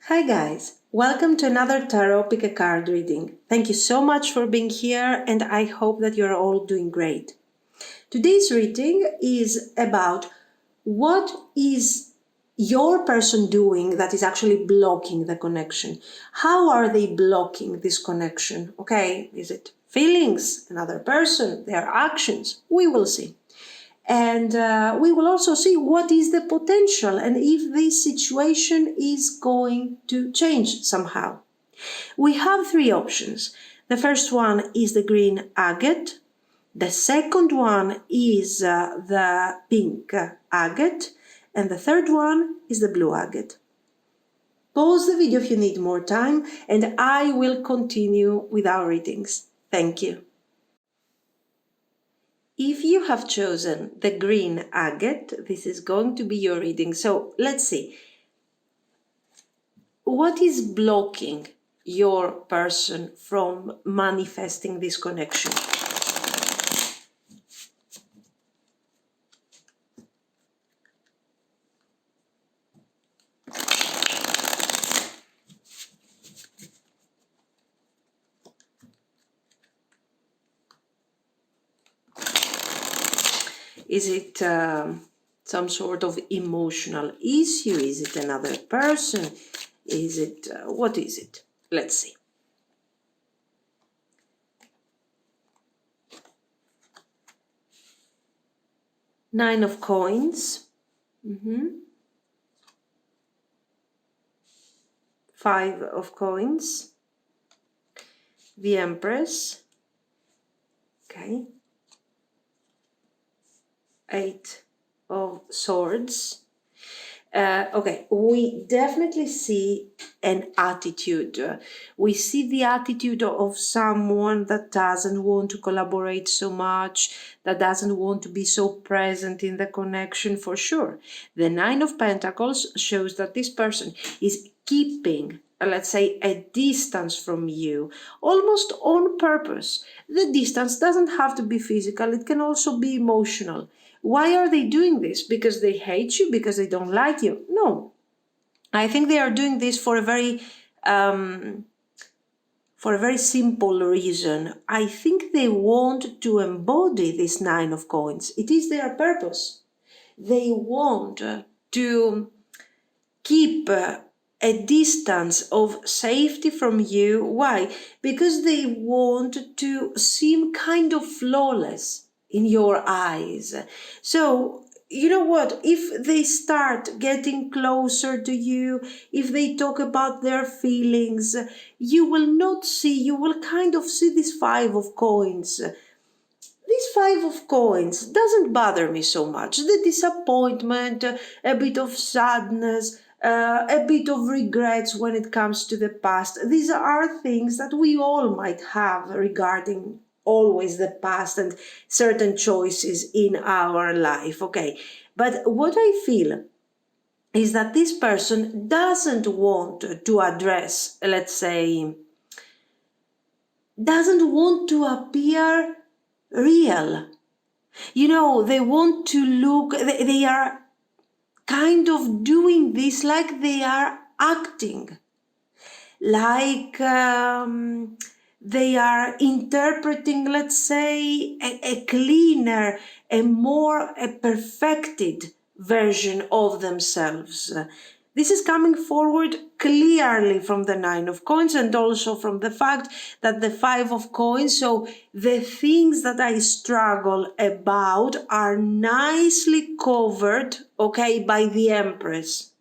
Hi guys, welcome to another Tarot Pick a Card reading. Thank you so much for being here and I hope that you're all doing great. Today's reading is about what is your person doing that is actually blocking the connection. How are they blocking this connection? Okay, is it feelings, another person, their actions? We will see. And we will also see what is the potential and if this situation is going to change somehow. We have three options. The first one is the green agate. The second one is the pink agate. And the third one is the blue agate. Pause the video if you need more time and I will continue with our readings. Thank you. If you have chosen the green agate, this is going to be your reading. So let's see. What is blocking your person from manifesting this connection? Is it some sort of emotional issue? Is it another person? Is it, what is it? Let's see. Nine of coins. Five of coins. The Empress. Okay. Eight of swords. Okay, we definitely see an attitude. We see the attitude of someone that doesn't want to collaborate so much, that doesn't want to be so present in the connection for sure. The Nine of Pentacles shows that this person is keeping, let's say, a distance from you, almost on purpose. The distance doesn't have to be physical, it can also be emotional. Why are they doing this? Because they hate you? Because they don't like you? No. I think they are doing this for a very simple reason. I think they want to embody this Nine of Coins. It is their purpose. They want to keep a distance of safety from you. Why? Because they want to seem kind of flawless in your eyes. So, you know what? If they start getting closer to you, if they talk about their feelings, you will kind of see this Five of Coins. This Five of Coins doesn't bother me so much. The disappointment, a bit of sadness, a bit of regrets when it comes to the past. These are things that we all might have regarding always the past and certain choices in our life. Okay, but what I feel is that this person doesn't want to address, let's say, doesn't want to appear real. You know, they want to look, they are kind of doing this like they are acting, like they are interpreting, let's say, a cleaner, a perfected version of themselves. This is coming forward clearly from the Nine of Coins and also from the fact that the Five of Coins, so the things that I struggle about are nicely covered, okay, by the Empress.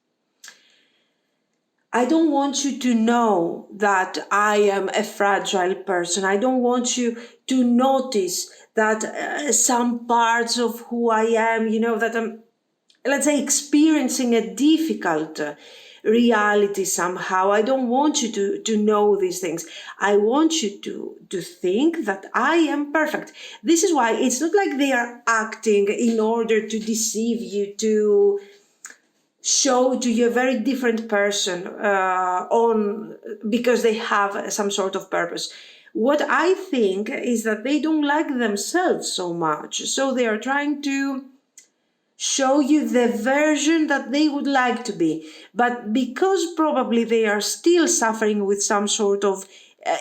I don't want you to know that I am a fragile person. I don't want you to notice that some parts of who I am, you know, that I'm, let's say, experiencing a difficult reality somehow. I don't want you to know these things. I want you to think that I am perfect. This is why it's not like they are acting in order to deceive you, to show to you a very different person because they have some sort of purpose. What I think is that they don't like themselves so much, so they are trying to show you the version that they would like to be. But because probably they are still suffering with some sort of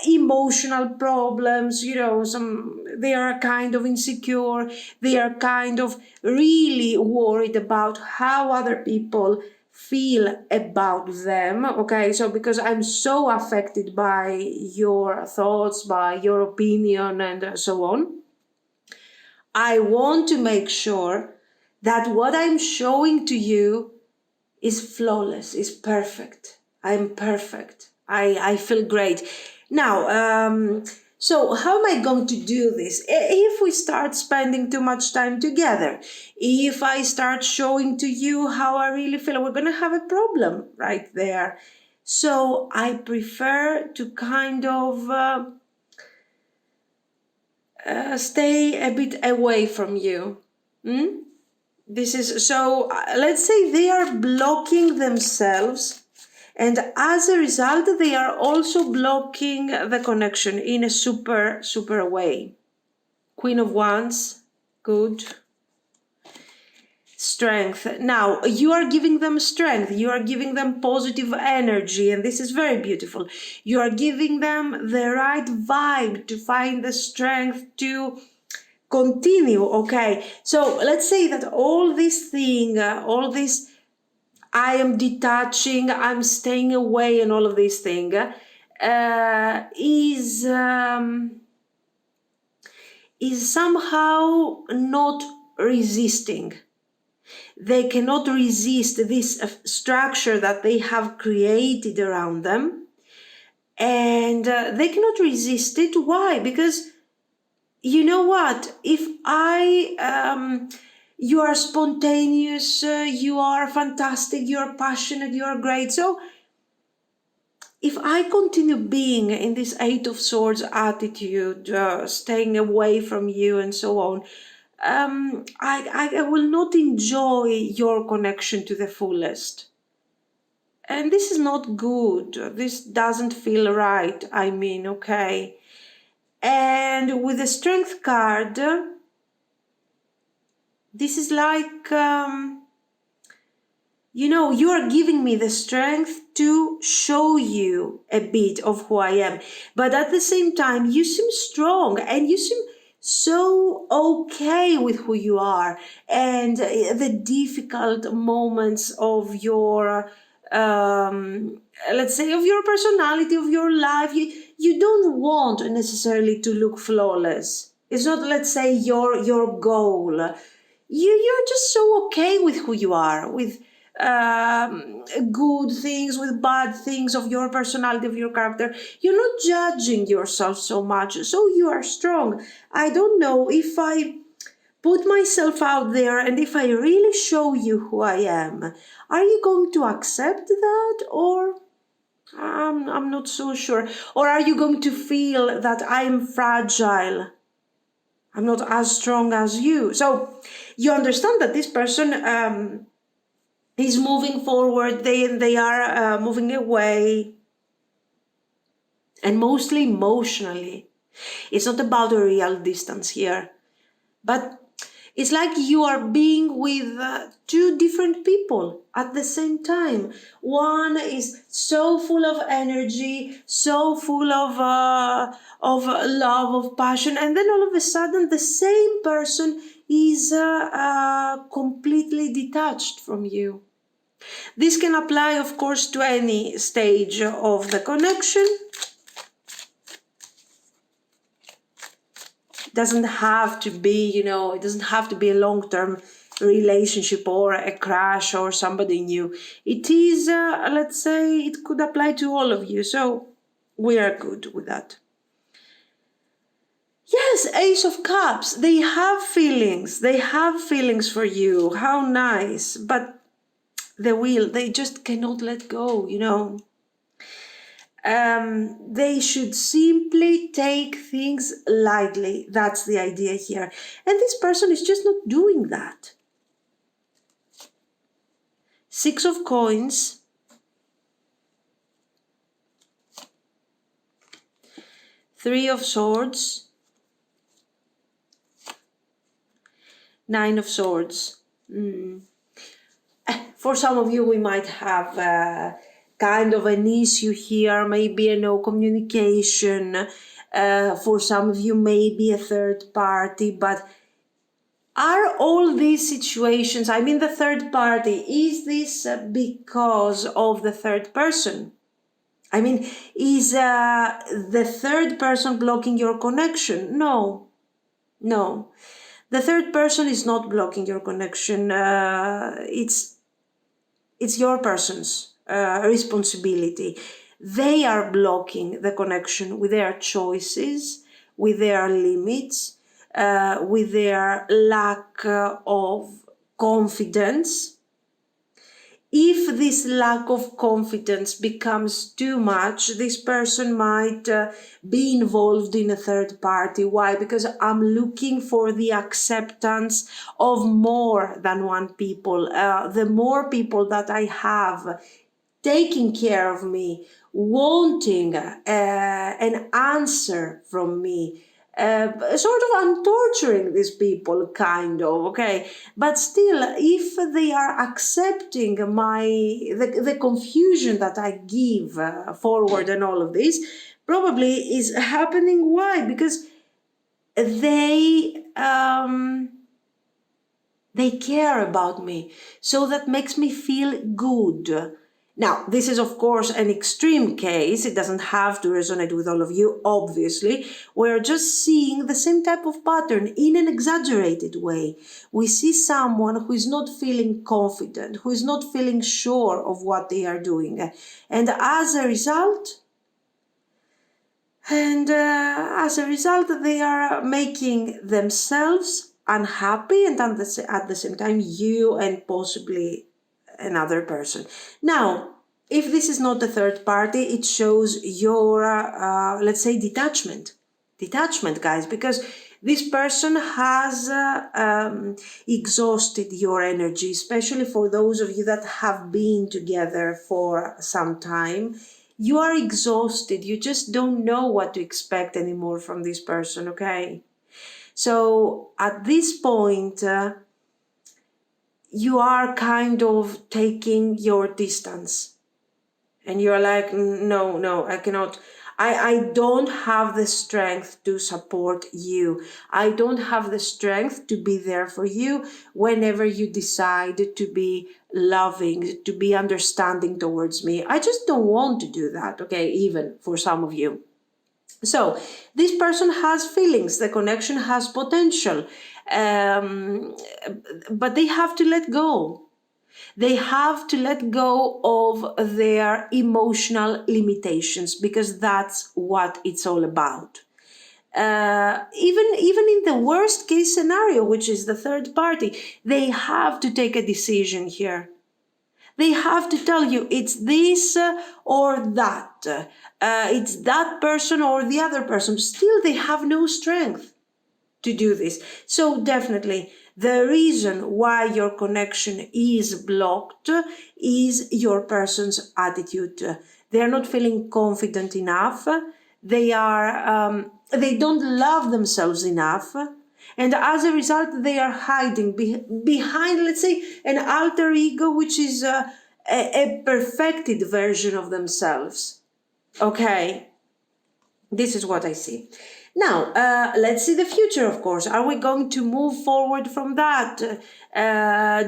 emotional problems, they are kind of insecure, they are kind of really worried about how other people feel about them. Okay, so because I'm so affected by your thoughts, by your opinion, and so on, I want to make sure that what I'm showing to you is flawless, is perfect. I'm perfect. I feel great. Now, so how am I going to do this? If we start spending too much time together, if I start showing to you how I really feel, we're going to have a problem right there. So I prefer to kind of stay a bit away from you. This is so, let's say they are blocking themselves, and as a result, they are also blocking the connection in a super, super way. Queen of Wands, good. Strength. Now, you are giving them strength, you are giving them positive energy, and this is very beautiful. You are giving them the right vibe to find the strength to continue. Okay, so let's say that all this thing, all this, I am detaching, I'm staying away, and all of these things is somehow not resisting. They cannot resist this structure that they have created around them, and they cannot resist it. Why? Because you know what? If you are spontaneous, you are fantastic, you are passionate, you are great. So if I continue being in this Eight of Swords attitude, staying away from you and so on, I will not enjoy your connection to the fullest. And this is not good. This doesn't feel right. I mean, okay. And with the Strength card, this is like, you are giving me the strength to show you a bit of who I am. But at the same time, you seem strong and you seem so okay with who you are, and the difficult moments of your, let's say, of your personality, of your life, you don't want necessarily to look flawless. It's not, let's say, your goal. You're just so okay with who you are, with good things, with bad things of your personality, of your character. You're not judging yourself so much, so you are strong. I don't know if I put myself out there and if I really show you who I am, are you going to accept that, or I'm not so sure, or are you going to feel that I'm fragile? I'm not as strong as you. So you understand that this person is moving forward, they are moving away, and mostly emotionally. It's not about a real distance here, but it's like you are being with two different people at the same time. One is so full of energy, so full of love, of passion, and then all of a sudden the same person is completely detached from you. This can apply, of course, to any stage of the connection. Doesn't have to be, it doesn't have to be a long-term relationship or a crush or somebody new. It is, let's say, it could apply to all of you. So we are good with that. Yes, Ace of Cups. They have feelings. They have feelings for you. How nice. But they just cannot let go, They should simply take things lightly. That's the idea here. And this person is just not doing that. Six of Coins. Three of Swords. Nine of Swords. For some of you, we might have kind of an issue here, maybe a no communication. For some of you, maybe a third party. But are all these situations, I mean, the third party, is this because of the third person? I mean, is the third person blocking your connection? No, no. The third person is not blocking your connection. It's your person's responsibility. They are blocking the connection with their choices, with their limits, with their lack of confidence. If this lack of confidence becomes too much, this person might be involved in a third party. Why? Because I'm looking for the acceptance of more than one people. The more people that I have taking care of me, wanting an answer from me, sort of I'm torturing these people, kind of, okay? But still, if they are accepting the confusion that I give forward and all of this, probably is happening. Why? Because they care about me. So that makes me feel good. Now, this is, of course, an extreme case. It doesn't have to resonate with all of you, obviously. We're just seeing the same type of pattern in an exaggerated way. We see someone who is not feeling confident, who is not feeling sure of what they are doing. And as a result, they are making themselves unhappy, and at the same time, you and possibly another person. Now, if this is not a third party, it shows your, let's say, detachment. Detachment, guys, because this person has exhausted your energy, especially for those of you that have been together for some time. You are exhausted. You just don't know what to expect anymore from this person, okay? So at this point, you are kind of taking your distance. And you're like, no, I cannot. I don't have the strength to support you. I don't have the strength to be there for you whenever you decide to be loving, to be understanding towards me. I just don't want to do that, okay, even for some of you. So this person has feelings, the connection has potential, but they have to let go. They have to let go of their emotional limitations, because that's what it's all about. Even in the worst case scenario, which is the third party, they have to take a decision here. They have to tell you it's this or that. It's that person or the other person. Still, they have no strength to do this. So definitely, the reason why your connection is blocked is your person's attitude. They are not feeling confident enough. They don't love themselves enough. And as a result, they are hiding behind, let's say, an alter ego, which is a perfected version of themselves. Okay, this is what I see. Now, let's see the future, of course. Are we going to move forward from that?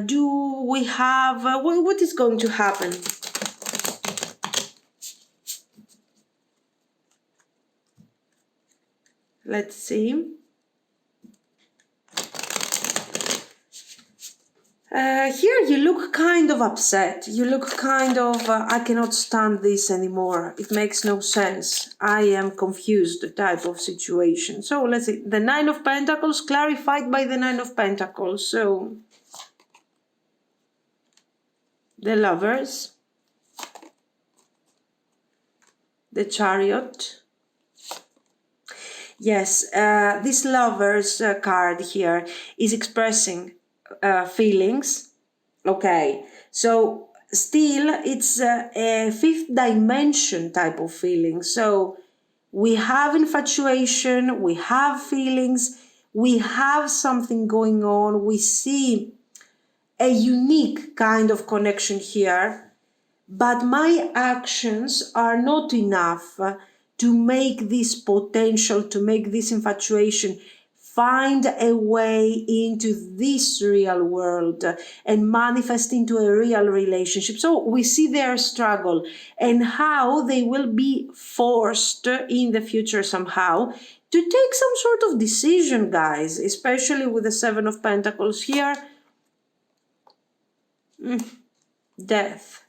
Do we have... what is going to happen? Let's see. Here you look kind of upset. You look kind of, I cannot stand this anymore. It makes no sense. I am confused type of situation. So let's see. The Nine of Pentacles clarified by the Nine of Pentacles. So the Lovers, the Chariot. Yes, this Lovers card here is expressing feelings. Okay, so still it's a fifth dimension type of feeling. So we have infatuation, we have feelings, we have something going on, we see a unique kind of connection here, but my actions are not enough to make this potential, to make this infatuation find a way into this real world and manifest into a real relationship. So we see their struggle and how they will be forced in the future somehow to take some sort of decision, guys, especially with the Seven of Pentacles here. Death.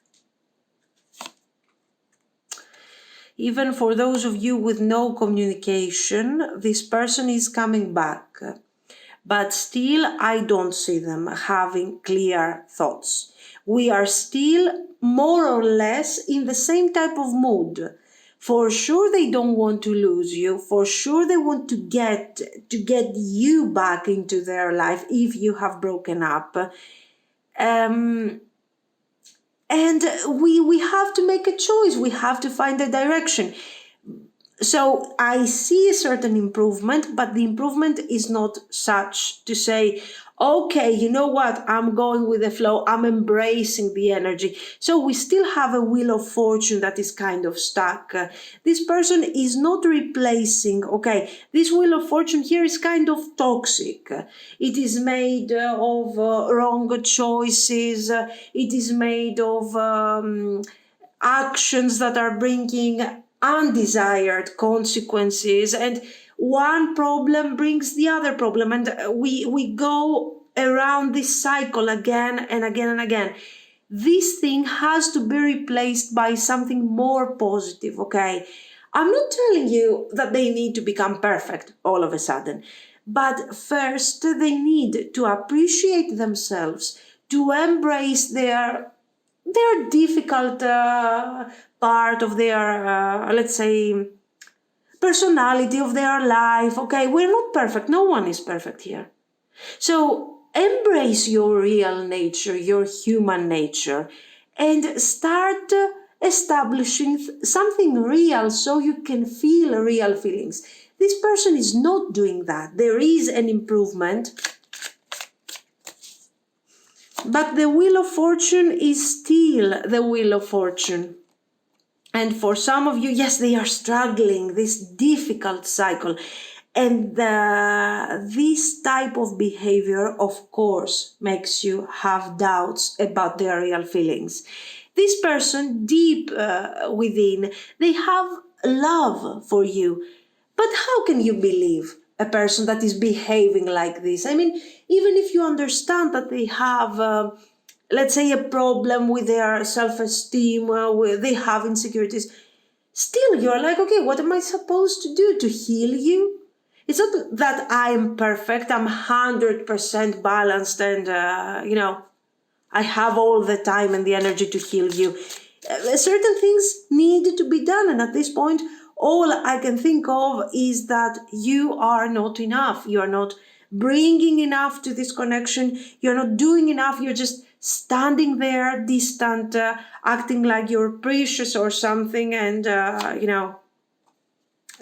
Even for those of you with no communication, this person is coming back. But still, I don't see them having clear thoughts. We are still more or less in the same type of mood. For sure, they don't want to lose you. For sure, they want to get you back into their life if you have broken up. And we have to make a choice. We have to find a direction. So I see a certain improvement, but the improvement is not such to say, okay, you know what, I'm going with the flow, I'm embracing the energy. So we still have a wheel of fortune that is kind of stuck. This person is not replacing, okay, this wheel of fortune here is kind of toxic. It is made of wrong choices. It is made of actions that are bringing undesired consequences, and one problem brings the other problem, and we go around this cycle again and again and again. This thing has to be replaced by something more positive, okay? I'm not telling you that they need to become perfect all of a sudden, but first they need to appreciate themselves, to embrace their difficult part of their, let's say, personality of their life. Okay, we're not perfect. No one is perfect here. So embrace your real nature, your human nature, and start establishing something real so you can feel real feelings. This person is not doing that. There is an improvement, but the Wheel of Fortune is still the Wheel of Fortune. And for some of you, yes, they are struggling this difficult cycle. And this type of behavior, of course, makes you have doubts about their real feelings. This person, deep within, they have love for you. But how can you believe a person that is behaving like this? I mean, even if you understand that they have, let's say, a problem with their self-esteem, where they have insecurities, still you're like, okay, what am I supposed to do to heal you? It's not that I'm perfect, I'm 100% balanced and, I have all the time and the energy to heal you. Certain things need to be done, and at this point, all I can think of is that you are not enough. You are not bringing enough to this connection. You're not doing enough. You're just standing there, distant, acting like you're precious or something, and,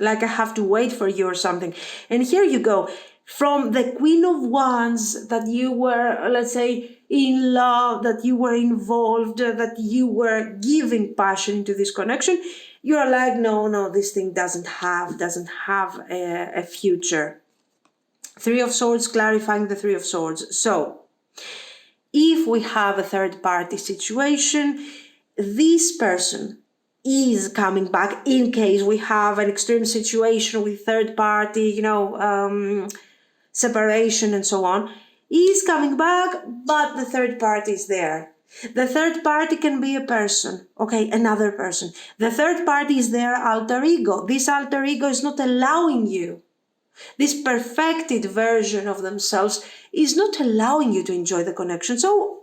like I have to wait for you or something. And here you go. From the Queen of Wands, that you were, let's say, in love, that you were involved, that you were giving passion to this connection, you're like, no, this thing doesn't have a future. Three of Swords, clarifying the Three of Swords. So, if we have a third party situation, this person is coming back in case we have an extreme situation with third party, separation and so on, is coming back, but the third party is there. The third party can be a person, okay, another person. The third party is their alter ego. This alter ego is not allowing you. This perfected version of themselves is not allowing you to enjoy the connection. So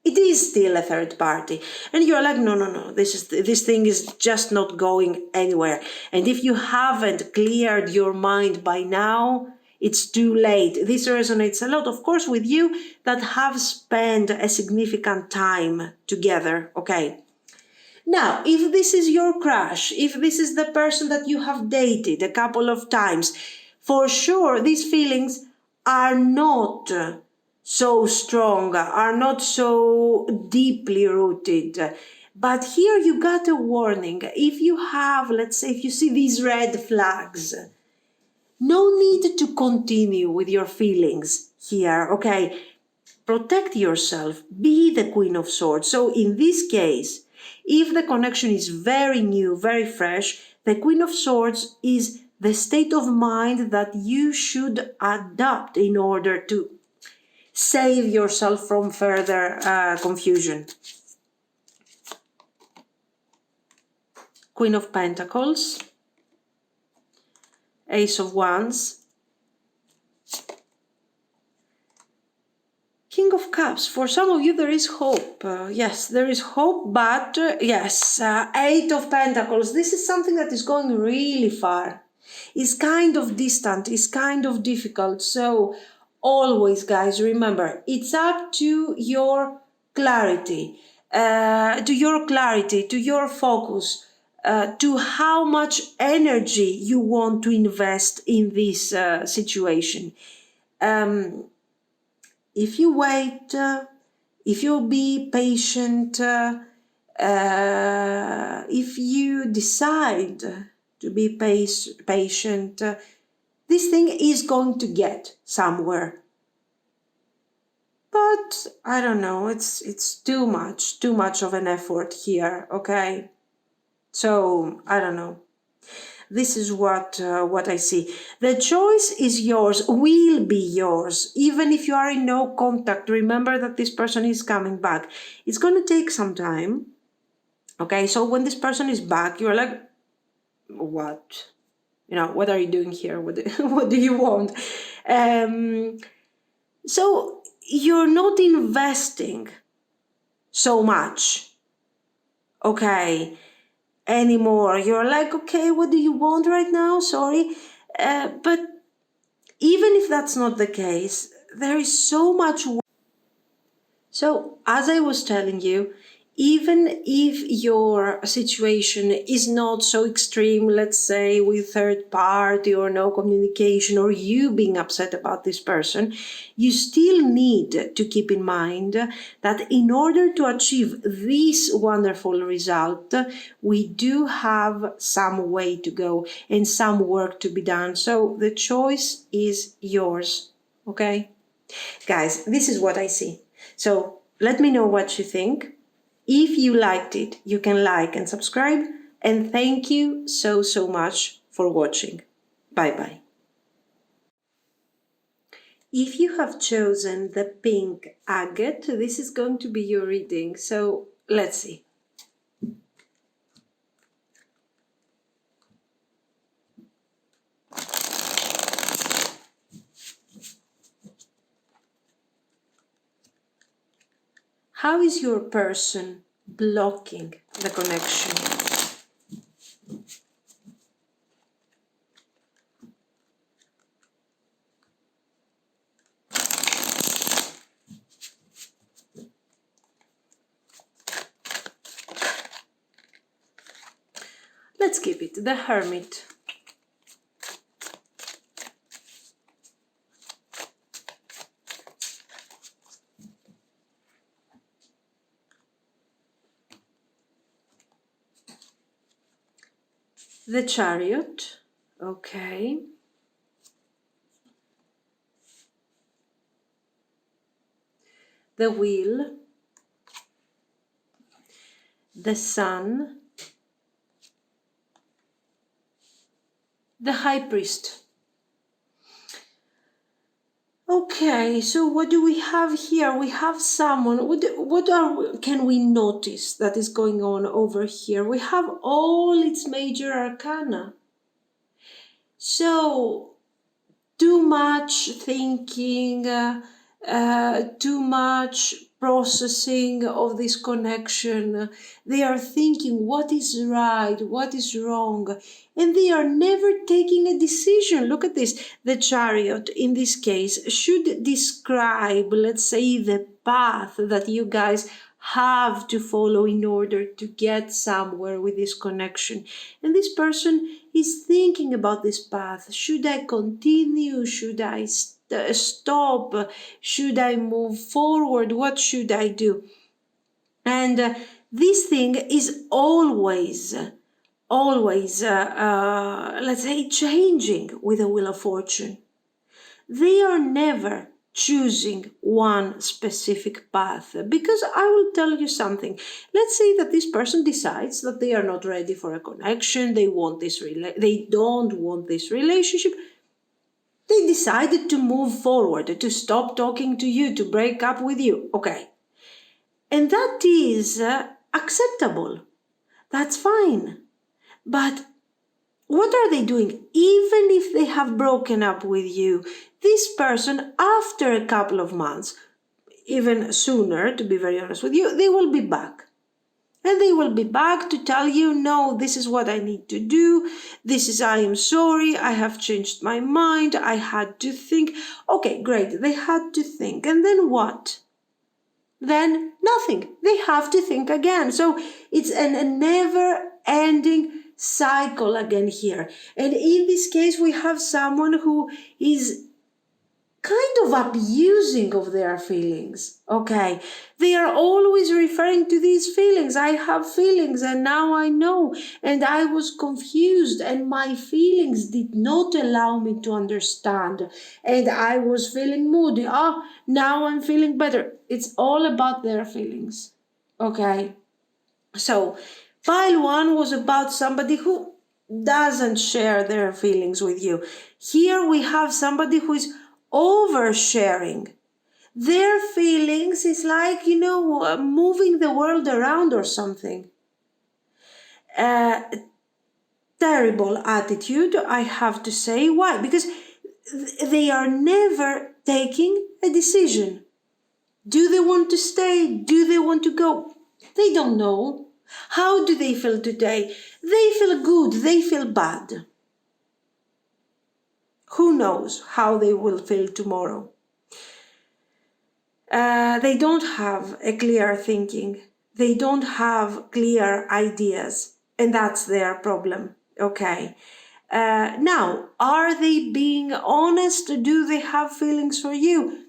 it is still a third party. And you're like, no, this thing is just not going anywhere. And if you haven't cleared your mind by now, it's too late. This resonates a lot, of course, with you that have spent a significant time together, okay? Now, if this is your crush, if this is the person that you have dated a couple of times, for sure, these feelings are not so strong, are not so deeply rooted. But here you got a warning. If you have, let's say, if you see these red flags, no need to continue with your feelings here, okay? Protect yourself, be the Queen of Swords. So in this case, if the connection is very new, very fresh, the Queen of Swords is the state of mind that you should adopt in order to save yourself from further confusion. Queen of Pentacles, Ace of Wands, King of Cups. For some of you, there is hope. Yes, there is hope, but yes, Eight of Pentacles. This is something that is going really far. It's kind of distant. It's kind of difficult. So always, guys, remember, it's up to your clarity, to your focus, to how much energy you want to invest in this situation. If you wait, if you'll be patient, if you decide to be patient, this thing is going to get somewhere. But I don't know, it's too much of an effort here, okay? So I don't know. This is what I see. The choice is yours, will be yours. Even if you are in no contact, remember that this person is coming back. It's going to take some time. Okay, so when this person is back, you're like, what? What are you doing here? What do you want? So you're not investing so much. Okay. Anymore. You're like, okay, what do you want right now? Sorry. But even if that's not the case, there is so much. So, as I was telling you, even if your situation is not so extreme, let's say with third party or no communication or you being upset about this person, you still need to keep in mind that in order to achieve this wonderful result, we do have some way to go and some work to be done. So the choice is yours, okay? Guys, this is what I see. So let me know what you think. If you liked it, you can like and subscribe. And thank you so much for watching. Bye-bye. If you have chosen the pink agate, this is going to be your reading. So let's see. How is your person blocking the connection? Let's keep it, the Hermit. The Chariot, okay. The Wheel, the Sun, the High Priest. Okay, so what do we have here? We have someone. Can we notice that is going on over here? We have all its major arcana. So, too much thinking, too much processing of this connection. They are thinking what is right, what is wrong, and they are never taking a decision. Look at this. The Chariot, in this case, should describe, let's say, the path that you guys have to follow in order to get somewhere with this connection. And this person is thinking about this path. Should I continue? Should I stop? Should I move forward? What should I do? And this thing is always, let's say, changing with the Wheel of Fortune. They are never choosing one specific path, because I will tell you something. Let's say that this person decides that they are not ready for a connection, they don't want this relationship. They decided to move forward, to stop talking to you, to break up with you. Okay. And that is acceptable. That's fine. But what are they doing? Even if they have broken up with you, this person, after a couple of months, even sooner, to be very honest with you, they will be back. And they will be back to tell you, no, this is what I need to do. I am sorry, I have changed my mind, I had to think. Okay, great, they had to think. And then what? Then nothing. They have to think again. So it's a never-ending cycle again here. And in this case, we have someone who is kind of abusing of their feelings. Okay, they are always referring to these feelings. I have feelings and now I know, and I was confused and my feelings did not allow me to understand, and I was feeling moody. Now I'm feeling better. It's all about their feelings. Okay, so pile 1 was about somebody who doesn't share their feelings with you. Here we have somebody who is oversharing. Their feelings is like, moving the world around or something. Terrible attitude, I have to say. Why? Because they are never taking a decision. Do they want to stay? Do they want to go? They don't know. How do they feel today? They feel good, they feel bad. Who knows how they will feel tomorrow? They don't have a clear thinking. They don't have clear ideas. And that's their problem. Okay. Now, are they being honest? Do they have feelings for you?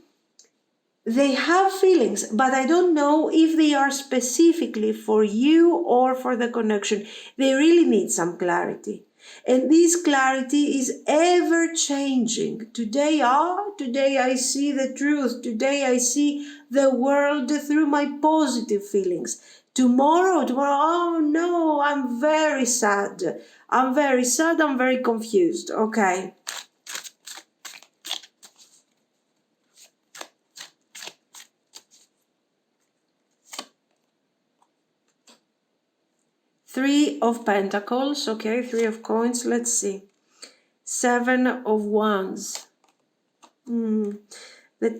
They have feelings, but I don't know if they are specifically for you or for the connection. They really need some clarity. And this clarity is ever changing. Today I see the truth. Today I see the world through my positive feelings. Tomorrow, oh no, I'm very sad. I'm very confused. Okay. Three of Pentacles, okay, 3 of Coins, let's see. 7 of Wands. The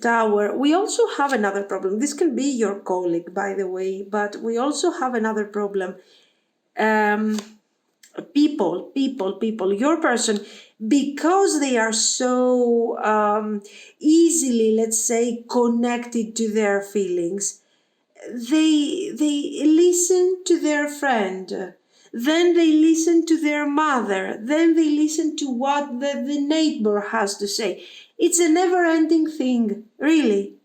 Tower. We also have another problem. This can be your colleague, by the way, but we also have another problem. People, your person, because they are so easily, let's say, connected to their feelings, they listen to their friend, then they listen to their mother, then they listen to what the neighbor has to say. It's a never-ending thing, really.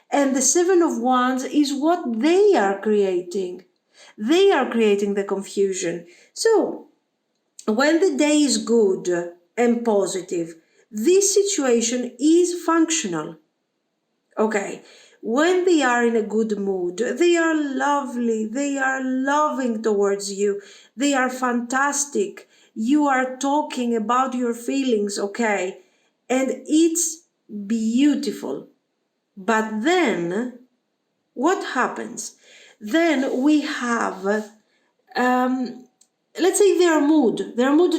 And the 7 of Wands is what they are creating. They are creating the confusion. So, when the day is good and positive, this situation is functional. Okay. When they are in a good mood, they are lovely, they are loving towards you, they are fantastic. You are talking about your feelings, okay? And it's beautiful. But then, what happens? Then we have, let's say their mood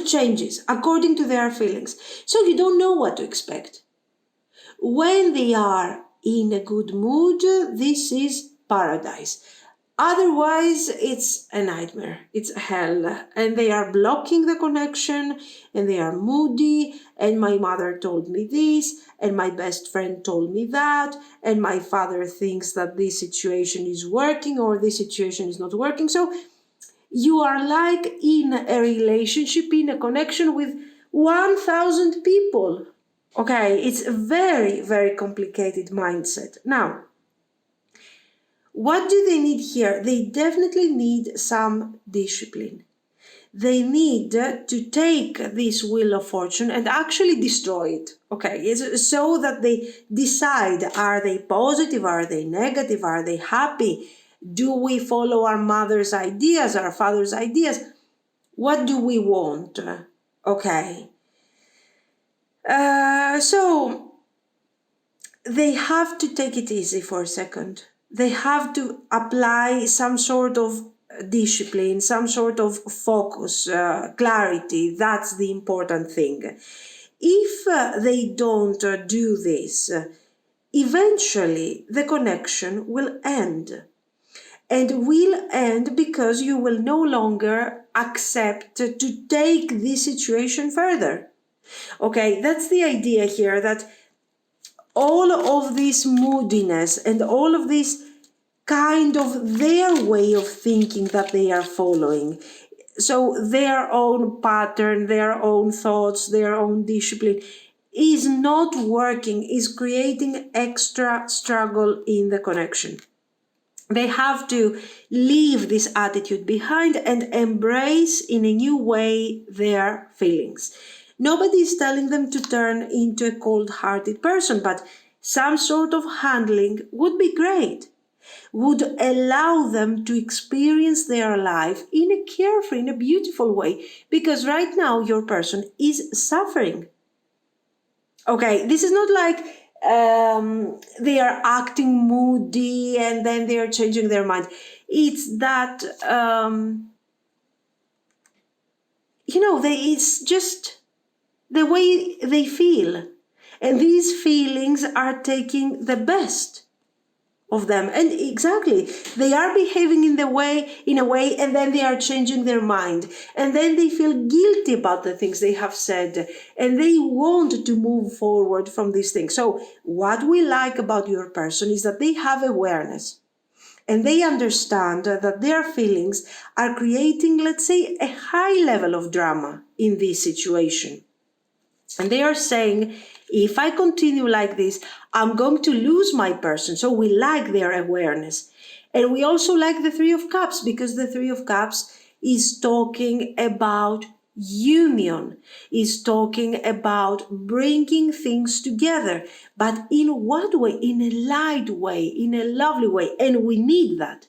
changes according to their feelings. So you don't know what to expect. When they are in a good mood, this is paradise. Otherwise, it's a nightmare. It's hell. And they are blocking the connection, and they are moody. And my mother told me this, and my best friend told me that, and my father thinks that this situation is working or this situation is not working. So you are like in a relationship, in a connection with 1,000 people. Okay, it's a very, very complicated mindset. Now, what do they need here? They definitely need some discipline. They need to take this wheel of fortune and actually destroy it. Okay, it's so that they decide, are they positive, are they negative, are they happy? Do we follow our mother's ideas, our father's ideas? What do we want? Okay. So they have to take it easy for a second. They have to apply some sort of discipline, some sort of focus, clarity. That's the important thing. If they don't do this, eventually the connection will end. And will end because you will no longer accept to take this situation further. Okay, that's the idea here, that all of this moodiness and all of this kind of their way of thinking that they are following, so their own pattern, their own thoughts, their own discipline, is not working, is creating extra struggle in the connection. They have to leave this attitude behind and embrace in a new way their feelings. Nobody is telling them to turn into a cold-hearted person, but some sort of handling would be great, would allow them to experience their life in a carefree, in a beautiful way, because right now your person is suffering. Okay, this is not like they are acting moody and then they are changing their mind. It's that, it's just the way they feel. And these feelings are taking the best of them. And exactly, they are behaving in a way, and then they are changing their mind. And then they feel guilty about the things they have said. And they want to move forward from these things. So what we like about your person is that they have awareness. And they understand that their feelings are creating, let's say, a high level of drama in this situation. And they are saying, if I continue like this, I'm going to lose my person. So we like their awareness. And we also like the Three of Cups, because the Three of Cups is talking about union, is talking about bringing things together. But in what way? In a light way, in a lovely way. And we need that.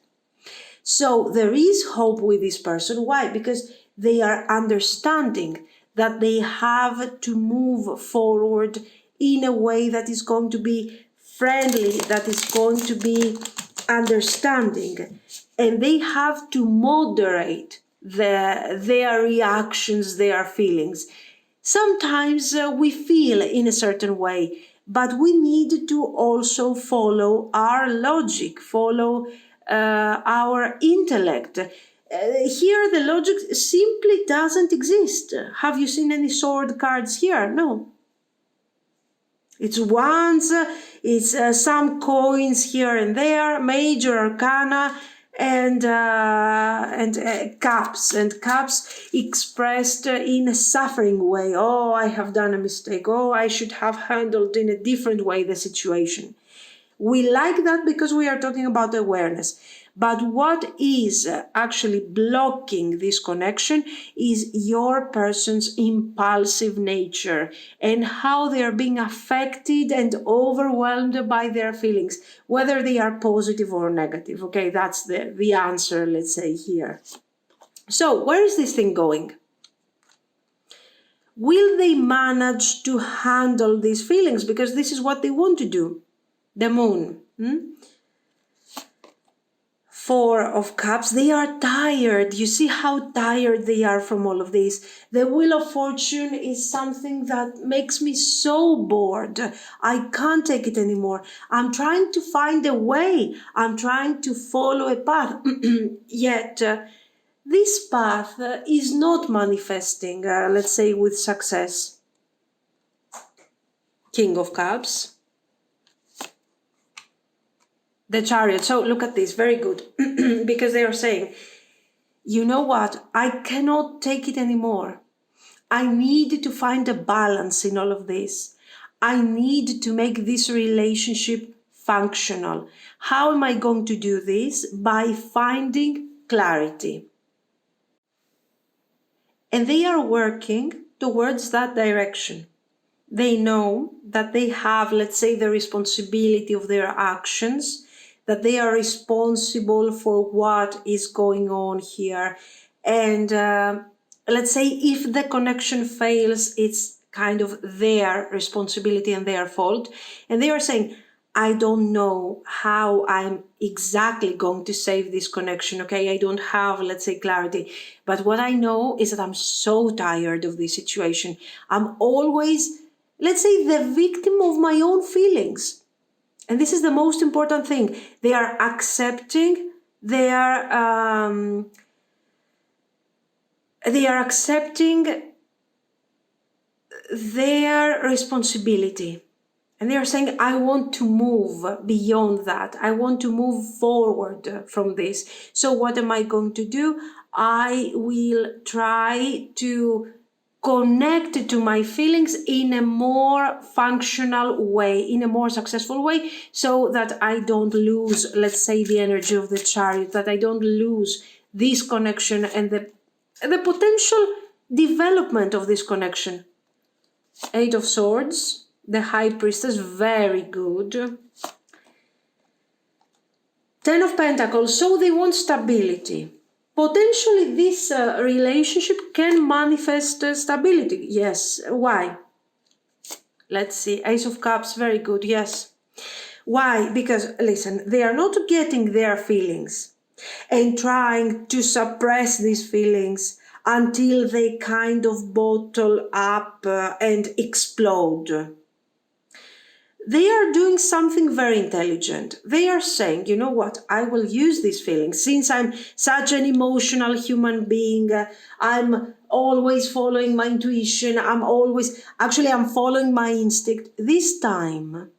So there is hope with this person. Why? Because they are understanding that they have to move forward in a way that is going to be friendly, that is going to be understanding. And they have to moderate their reactions, their feelings. Sometimes we feel in a certain way, but we need to also follow our logic, follow our intellect. Here the logic simply doesn't exist. Have you seen any sword cards here? No. It's wands, it's some coins here and there, major arcana, and cups, and cups expressed in a suffering way. Oh, I have done a mistake. Oh, I should have handled in a different way the situation. We like that because we are talking about awareness. But what is actually blocking this connection is your person's impulsive nature and how they are being affected and overwhelmed by their feelings, whether they are positive or negative. Okay, that's the answer, let's say, here. So, where is this thing going? Will they manage to handle these feelings? Because this is what they want to do. The moon. Four of Cups, they are tired. You see how tired they are from all of this. The Wheel of Fortune is something that makes me so bored. I can't take it anymore. I'm trying to find a way. I'm trying to follow a path. Yet, this path is not manifesting, let's say, with success. King of Cups. The Chariot. So look at this, very good. Because they are saying, you know what, I cannot take it anymore. I need to find a balance in all of this. I need to make this relationship functional. How am I going to do this? By finding clarity. And they are working towards that direction. They know that they have, let's say, the responsibility of their actions, that they are responsible for what is going on here. And let's say if the connection fails, it's kind of their responsibility and their fault. And they are saying, I don't know how I'm exactly going to save this connection, okay? I don't have, let's say, clarity. But what I know is that I'm so tired of this situation. I'm always, let's say, the victim of my own feelings. And this is the most important thing. They are accepting their responsibility. And they are saying, I want to move beyond that. I want to move forward from this. So what am I going to do? I will try to connect to my feelings in a more functional way, in a more successful way, so that I don't lose, let's say, the energy of the Chariot, that I don't lose this connection and the potential development of this connection. Eight of Swords, the High Priestess, very good. Ten of Pentacles, so they want stability. Potentially this relationship can manifest stability. Yes, why? Let's see, Ace of Cups, very good, yes. Why? Because, listen, they are not getting their feelings and trying to suppress these feelings until they kind of bottle up and explode. They are doing something very intelligent. They are saying, you know what, I will use these feelings. Since I'm such an emotional human being, I'm always following my intuition. I'm following my instinct. This time,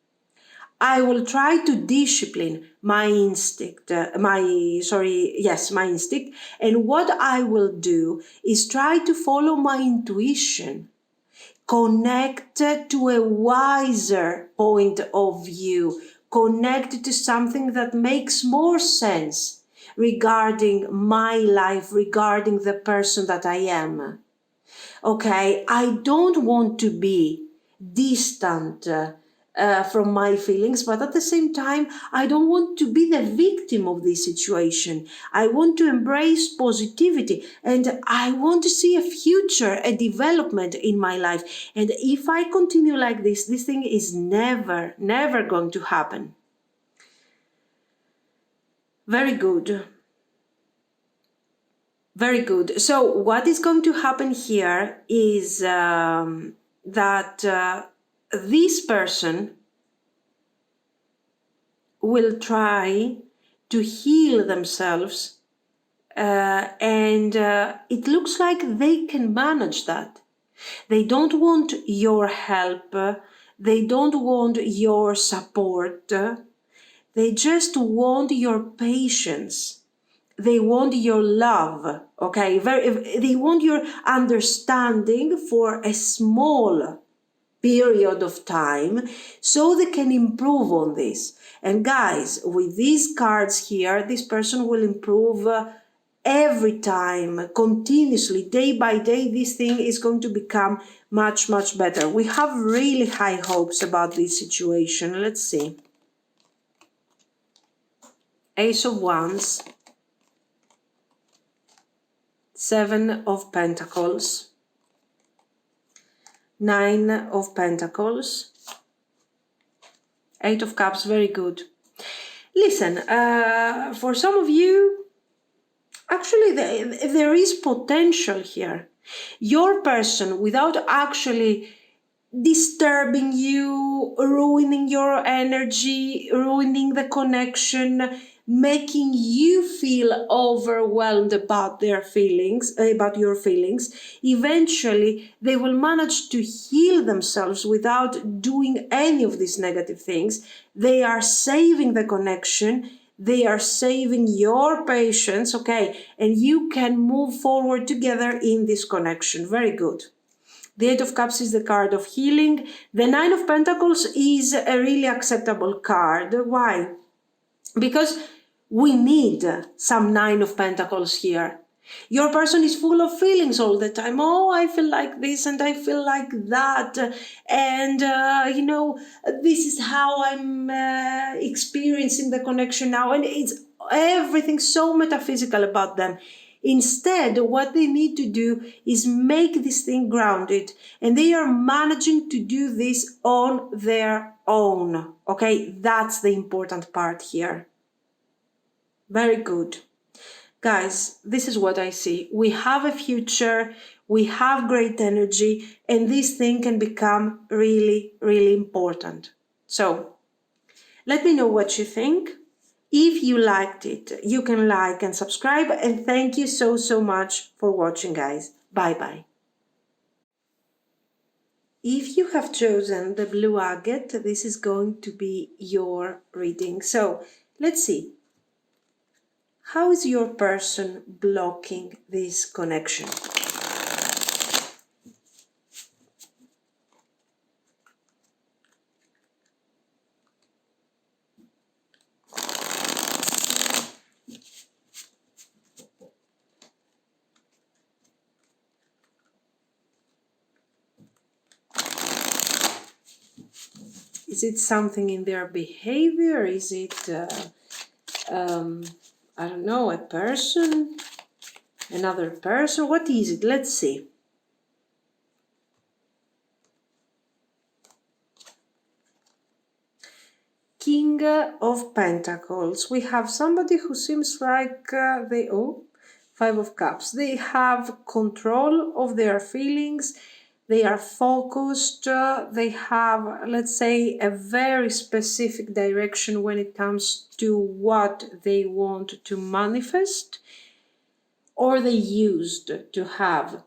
I will try to discipline my instinct, my instinct. And what I will do is try to follow my intuition, connect to a wiser point of view, connect to something that makes more sense regarding my life, regarding the person that I am. Okay, I don't want to be distant from my feelings, but at the same time, I don't want to be the victim of this situation. I want to embrace positivity and I want to see a future, a development in my life. And if I continue like this thing is never going to happen. Very good. Very good. So what is going to happen here is that this person will try to heal themselves and it looks like they can manage that. They don't want your help. They don't want your support. They just want your patience. They want your love, okay? They want your understanding for a small period of time so they can improve on this. And guys, with these cards here, this person will improve every time, continuously, day by day. This thing is going to become much better. We have really high hopes about this situation. Let's see. Ace of Wands. Seven of Pentacles. Nine of Pentacles. Eight of Cups, very good. Listen, for some of you, actually, there is potential here. Your person, without actually disturbing you, ruining your energy, ruining the connection, making you feel overwhelmed about their feelings, about your feelings, eventually they will manage to heal themselves without doing any of these negative things. They are saving the connection. They are saving your patience, okay, and you can move forward together in this connection. Very good. The Eight of Cups is the card of healing. The Nine of Pentacles is a really acceptable card. Why? Because we need some Nine of Pentacles here. Your person is full of feelings all the time. Oh, I feel like this and I feel like that. And, this is how I'm experiencing the connection now. And it's everything so metaphysical about them. Instead, what they need to do is make this thing grounded, and they are managing to do this on their own. Okay, that's the important part here. Very good. Guys, this is what I see. We have a future, we have great energy, and this thing can become really, really important. So, let me know what you think. If you liked it, you can like and subscribe, and thank you so, so much for watching, guys. Bye-bye. If you have chosen the blue agate, this is going to be your reading. So, let's see. How is your person blocking this connection? Is it something in their behavior? Is it, I don't know, a person? Another person? What is it? Let's see. King of Pentacles. We have somebody who seems like Five of Cups. They have control of their feelings. They are focused. They have, let's say, a very specific direction when it comes to what they want to manifest or they used to have.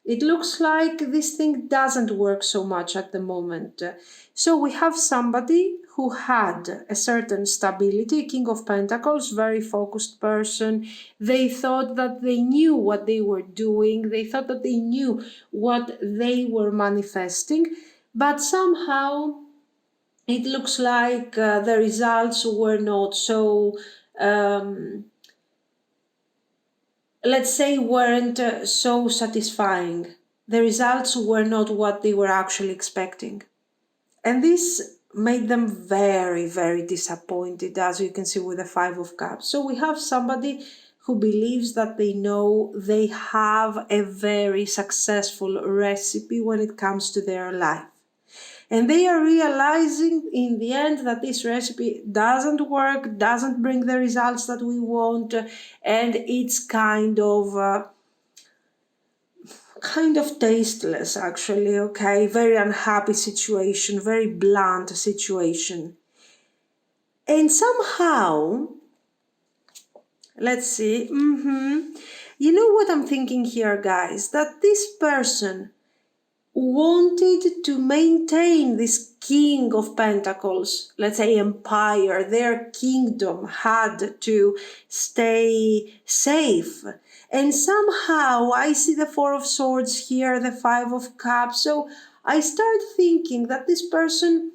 It looks like this thing doesn't work so much at the moment. So we have somebody who had a certain stability, King of Pentacles, very focused person. They thought that they knew what they were doing. They thought that they knew what they were manifesting. But somehow it looks like the results were not so... let's say, weren't so satisfying. The results were not what they were actually expecting. And this made them very, very disappointed, as you can see with the Five of Cups. So we have somebody who believes that they know they have a very successful recipe when it comes to their life. And they are realizing in the end that this recipe doesn't work, doesn't bring the results that we want, and it's kind of tasteless, actually, okay? Very unhappy situation, very blunt situation. And somehow, let's see, you know what I'm thinking here, guys? That this person wanted to maintain this King of Pentacles, let's say empire, their kingdom had to stay safe. And somehow I see the Four of Swords here, the Five of Cups. So I start thinking that this person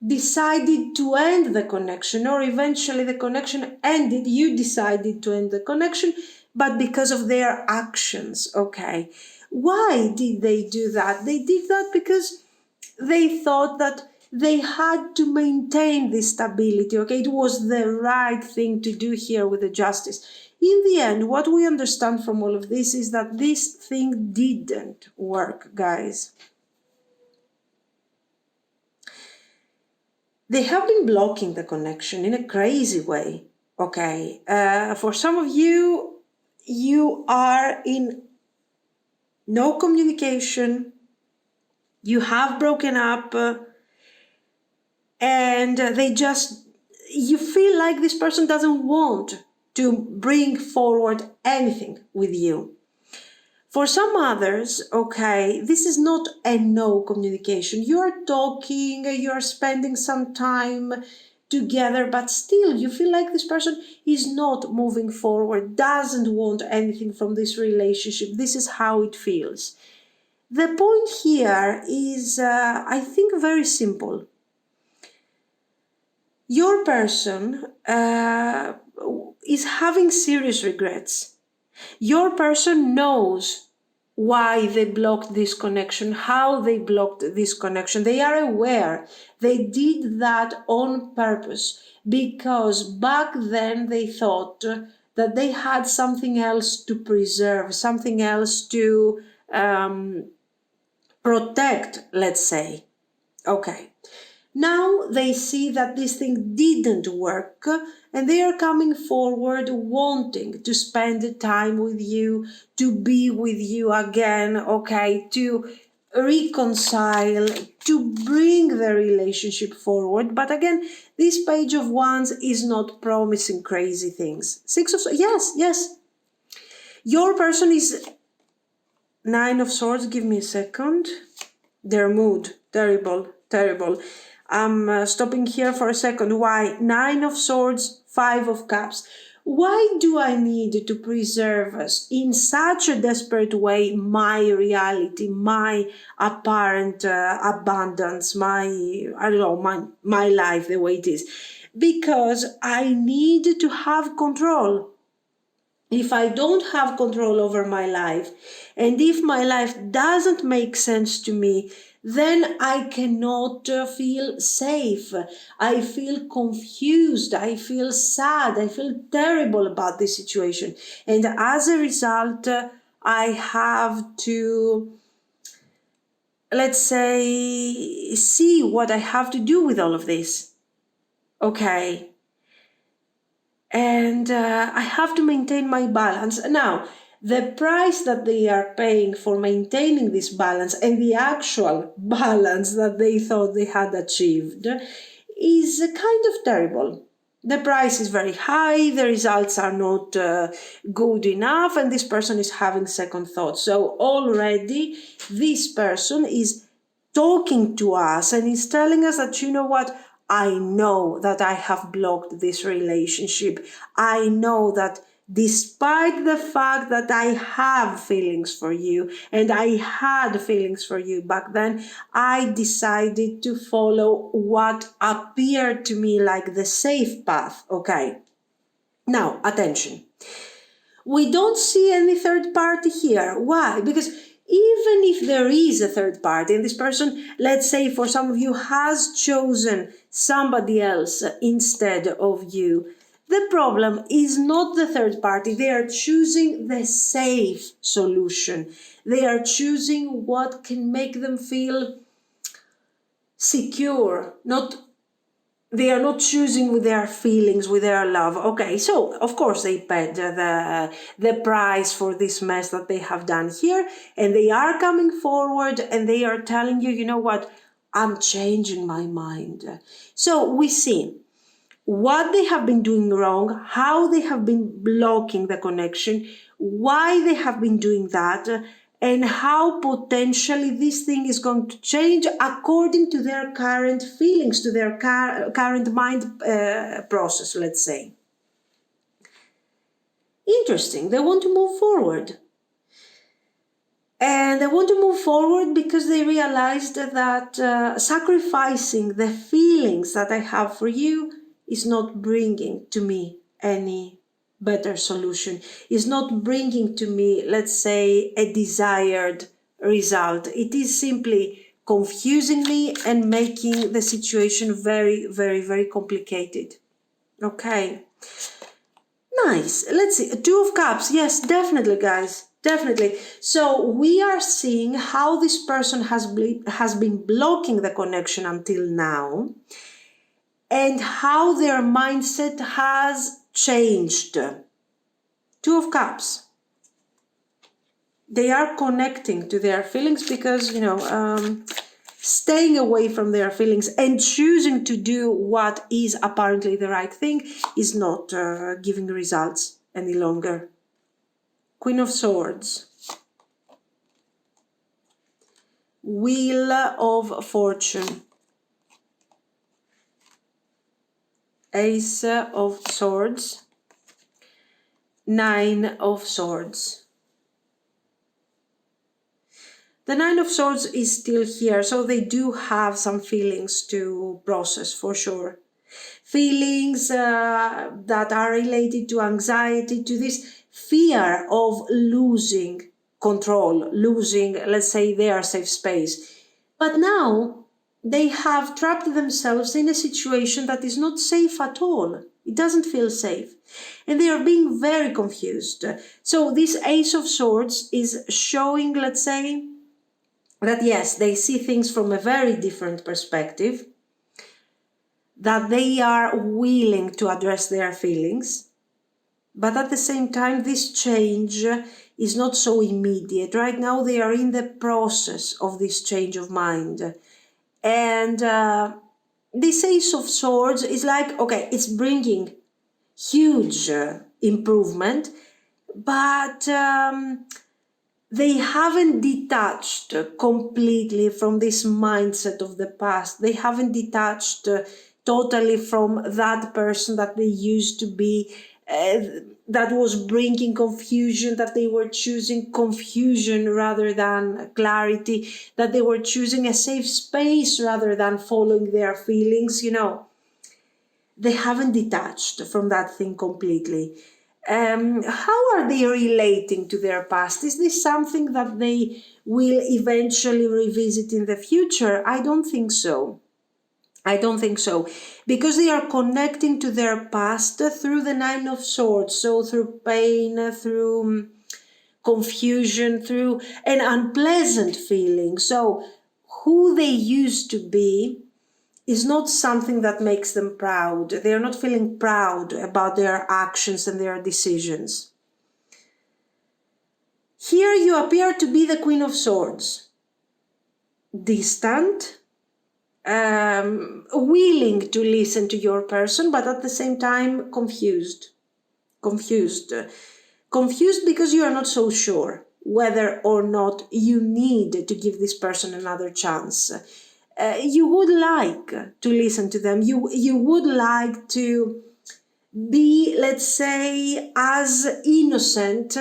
decided to end the connection, or eventually the connection ended. You decided to end the connection, but because of their actions, okay? Why did they do that? They did that because they thought that they had to maintain this stability, okay? It was the right thing to do here with the Justice. In the end, what we understand from all of this is that this thing didn't work, guys. They have been blocking the connection in a crazy way. Okay. For some of you, you are in no communication. You have broken up, and you feel like this person doesn't want to bring forward anything with you. For some others, okay, this is not a no communication. You're talking, you're spending some time together, but still you feel like this person is not moving forward, doesn't want anything from this relationship. This is how it feels. The point here is, I think, very simple. Your person is having serious regrets. Your person knows why they blocked this connection, how they blocked this connection. They are aware they did that on purpose because back then they thought that they had something else to preserve, something else to protect, let's say. Okay. Now they see that this thing didn't work and they are coming forward wanting to spend time with you, to be with you again, okay, to reconcile, to bring the relationship forward. But again, this page of wands is not promising crazy things. Yes. Your person is Nine of Swords. Give me a second. Their mood, terrible. I'm stopping here for a second. Why? Nine of Swords, Five of Cups. Why do I need to preserve us in such a desperate way my reality, my apparent abundance, my life the way it is? Because I need to have control. If I don't have control over my life, and if my life doesn't make sense to me, then I cannot feel safe. I feel confused. I feel sad. I feel terrible about this situation. And as a result, I have to, let's say, see what I have to do with all of this. Okay. And I have to maintain my balance. Now, the price that they are paying for maintaining this balance and the actual balance that they thought they had achieved is kind of terrible. The price is very high, the results are not good enough, and this person is having second thoughts. So already this person is talking to us and is telling us that, you know what, I know that I have blocked this relationship. I know that despite the fact that I have feelings for you and I had feelings for you back then, I decided to follow what appeared to me like the safe path. Okay. Now, attention. We don't see any third party here. Why? Because even if there is a third party and this person, let's say for some of you, has chosen somebody else instead of you, the problem is not the third party. They are choosing the safe solution. They are choosing what can make them feel secure, they are not choosing with their feelings, with their love. Okay, so of course they paid the price for this mess that they have done here, and they are coming forward and they are telling you, you know what, I'm changing my mind. So we see what they have been doing wrong, how they have been blocking the connection, why they have been doing that, and how potentially this thing is going to change according to their current feelings, to their current mind process, let's say. Interesting. They want to move forward. And they want to move forward because they realized that sacrificing the feelings that I have for you is not bringing to me any better solution, is not bringing to me, let's say, a desired result. It is simply confusing me and making the situation very, very, very complicated. Okay. Nice. Let's see. Two of Cups. Yes, definitely, guys. Definitely. So we are seeing how this person has been blocking the connection until now. and how their mindset has changed. Two of Cups. They are connecting to their feelings because, staying away from their feelings and choosing to do what is apparently the right thing is not giving results any longer. Queen of Swords. Wheel of Fortune. Ace of Swords. Nine of Swords. The Nine of Swords is still here, so they do have some feelings to process for sure. Feelings that are related to anxiety, to this fear of losing control, losing, let's say, their safe space. But now they have trapped themselves in a situation that is not safe at all. It doesn't feel safe. And they are being very confused. So this Ace of Swords is showing, let's say, that yes, they see things from a very different perspective, that they are willing to address their feelings, but at the same time, this change is not so immediate. Right now, they are in the process of this change of mind. And this Ace of Swords is like, okay, it's bringing huge improvement, but they haven't detached completely from this mindset of the past. They haven't detached totally from that person that they used to be, that was bringing confusion, that they were choosing confusion rather than clarity, that they were choosing a safe space rather than following their feelings, They haven't detached from that thing completely. How are they relating to their past? Is this something that they will eventually revisit in the future? I don't think so. Because they are connecting to their past through the Nine of Swords, so through pain, through confusion, through an unpleasant feeling. So who they used to be is not something that makes them proud. They are not feeling proud about their actions and their decisions. Here you appear to be the Queen of Swords. Distant, willing to listen to your person, but at the same time confused. Confused because you are not so sure whether or not you need to give this person another chance. You would like to listen to them. You would like to be, let's say, as innocent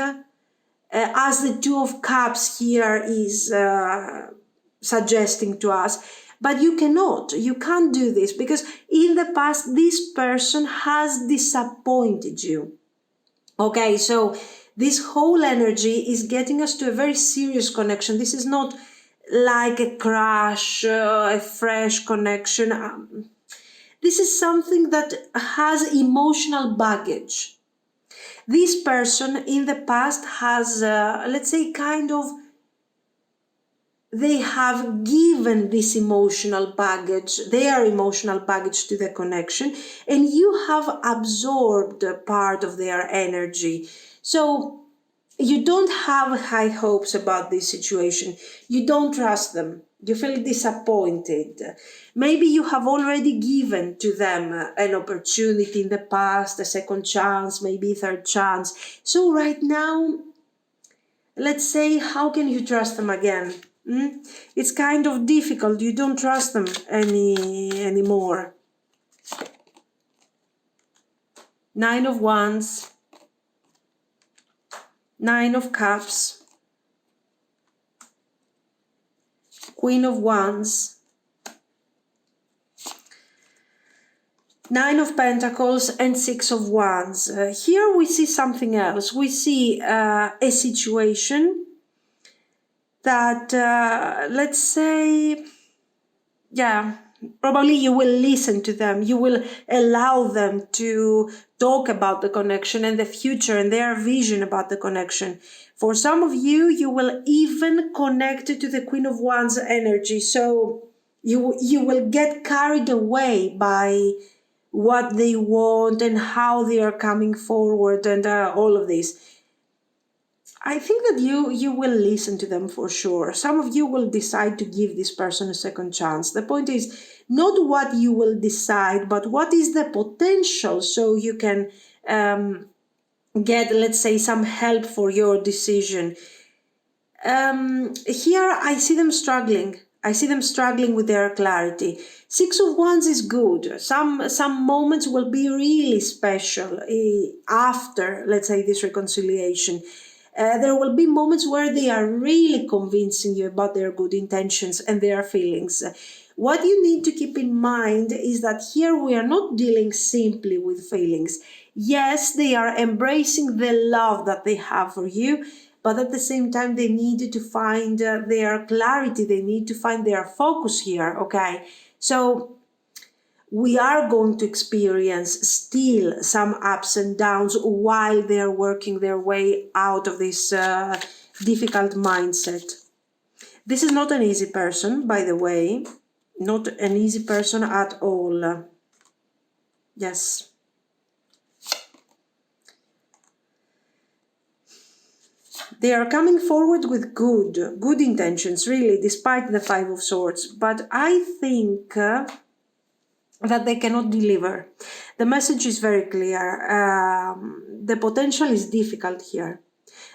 as the Two of Cups here is suggesting to us. But you cannot. You can't do this because in the past, this person has disappointed you. Okay, so this whole energy is getting us to a very serious connection. This is not like a crush, a fresh connection. This is something that has emotional baggage. This person in the past has, let's say, they have given this emotional baggage, their emotional baggage to the connection, and you have absorbed part of their energy. So you don't have high hopes about this situation. You don't trust them. You feel disappointed. Maybe you have already given to them an opportunity in the past, a second chance, maybe a third chance. So right now, let's say, how can you trust them again? It's kind of difficult. You don't trust them anymore. Nine of Wands. Nine of Cups. Queen of Wands. Nine of Pentacles and Six of Wands. Here we see something else. We see a situation that, let's say, probably you will listen to them. You will allow them to talk about the connection and the future and their vision about the connection. For some of you, you will even connect to the Queen of Wands energy. So you will get carried away by what they want and how they are coming forward and all of this. I think that you will listen to them for sure. Some of you will decide to give this person a second chance. The point is not what you will decide, but what is the potential, so you can get, let's say, some help for your decision. Here I see them struggling. I see them struggling with their clarity. Six of Wands is good. Some moments will be really special after, let's say, this reconciliation. There will be moments where they are really convincing you about their good intentions and their feelings. What you need to keep in mind is that here we are not dealing simply with feelings. Yes, they are embracing the love that they have for you, but at the same time they need to find their clarity, they need to find their focus here, okay? So we are going to experience still some ups and downs while they're working their way out of this difficult mindset. This is not an easy person, by the way, not an easy person at all. Yes. They are coming forward with good intentions, really, despite the Five of Swords. But I think that they cannot deliver. The message is very clear. The potential is difficult here.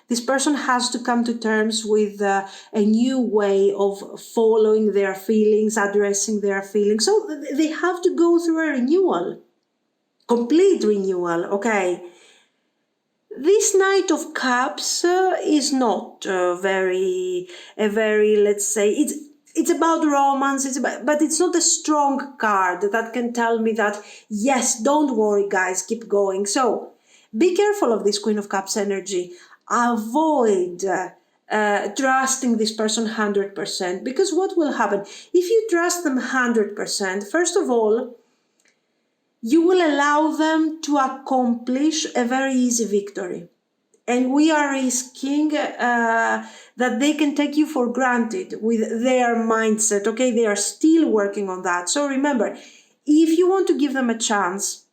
This person has to come to terms with a new way of following their feelings, addressing their feelings. So they have to go through a renewal, complete renewal, okay? This Knight of Cups is not very, let's say, it's about romance, but it's not a strong card that can tell me that, yes, don't worry, guys, keep going. So be careful of this Queen of Cups energy. Avoid trusting this person 100%, because what will happen? If you trust them 100%, first of all, you will allow them to accomplish a very easy victory. And we are risking that they can take you for granted with their mindset, okay? They are still working on that. So remember, if you want to give them a chance,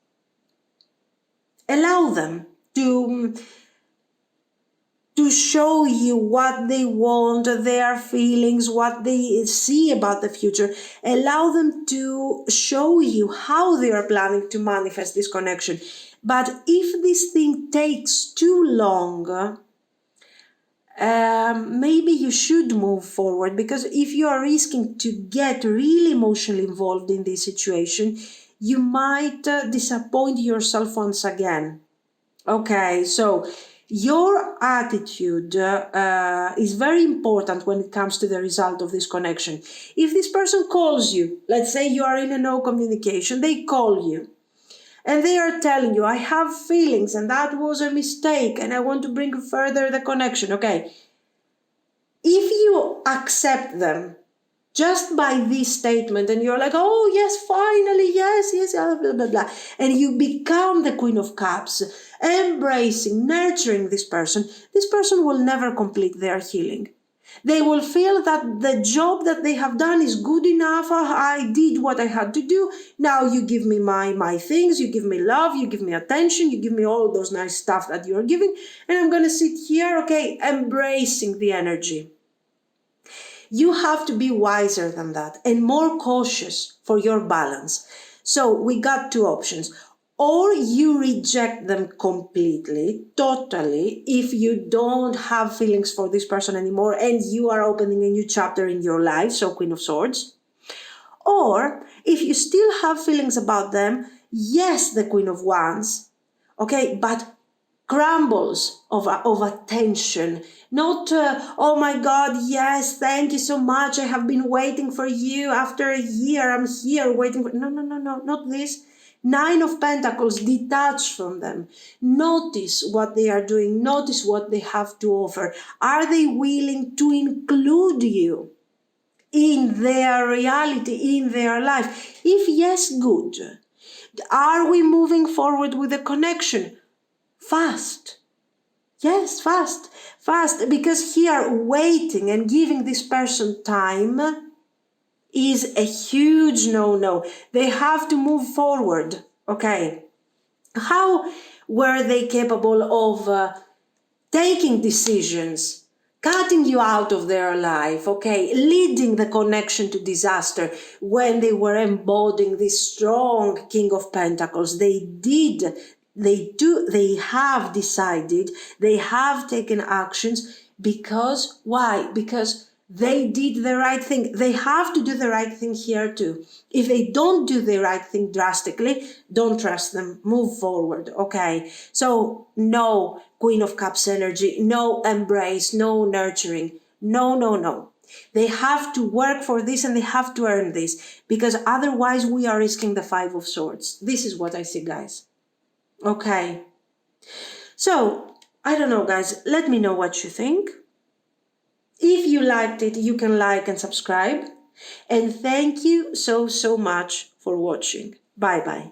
allow them to show you what they want, their feelings, what they see about the future. Allow them to show you how they are planning to manifest this connection. But if this thing takes too long, maybe you should move forward, because if you are risking to get really emotionally involved in this situation, you might disappoint yourself once again. Okay, so your attitude is very important when it comes to the result of this connection. If this person calls you, let's say you are in a no communication, they call you and they are telling you, I have feelings and that was a mistake and I want to bring further the connection. Okay, if you accept them just by this statement and you're like, oh yes, finally, yes, blah, blah, blah, and you become the Queen of Cups, embracing, nurturing this person will never complete their healing. They will feel that the job that they have done is good enough. I did what I had to do. Now you give me my things, you give me love, you give me attention, you give me all those nice stuff that you're giving, and I'm going to sit here, okay, embracing the energy. You have to be wiser than that and more cautious for your balance. So we got two options. Or you reject them completely, totally, if you don't have feelings for this person anymore and you are opening a new chapter in your life, so Queen of Swords. Or if you still have feelings about them, yes, the Queen of Wands, okay, but crumbles of attention, not oh my God, yes, thank you so much, I have been waiting for you, after a year I'm here waiting for, no, not this. Nine of Pentacles, detach from them. Notice what they are doing, notice what they have to offer. Are they willing to include you in their reality, in their life? If yes, good. Are we moving forward with a connection? Fast. Yes, fast, because here waiting and giving this person time is a huge no-no. They have to move forward, Okay. How were they capable of taking decisions, cutting you out of their life, okay, leading the connection to disaster when they were embodying this strong King of Pentacles? They have decided, they have taken actions because, why? Because they did the right thing. They have to do the right thing here too. If they don't do the right thing drastically, don't trust them. Move forward, okay? So no Queen of Cups energy, no embrace, no nurturing. No, no, no. They have to work for this and they have to earn this, because otherwise we are risking the Five of Swords. This is what I see, guys. Okay. So, I don't know, guys. Let me know what you think. If you liked it, you can like and subscribe. And thank you so, so much for watching. Bye bye.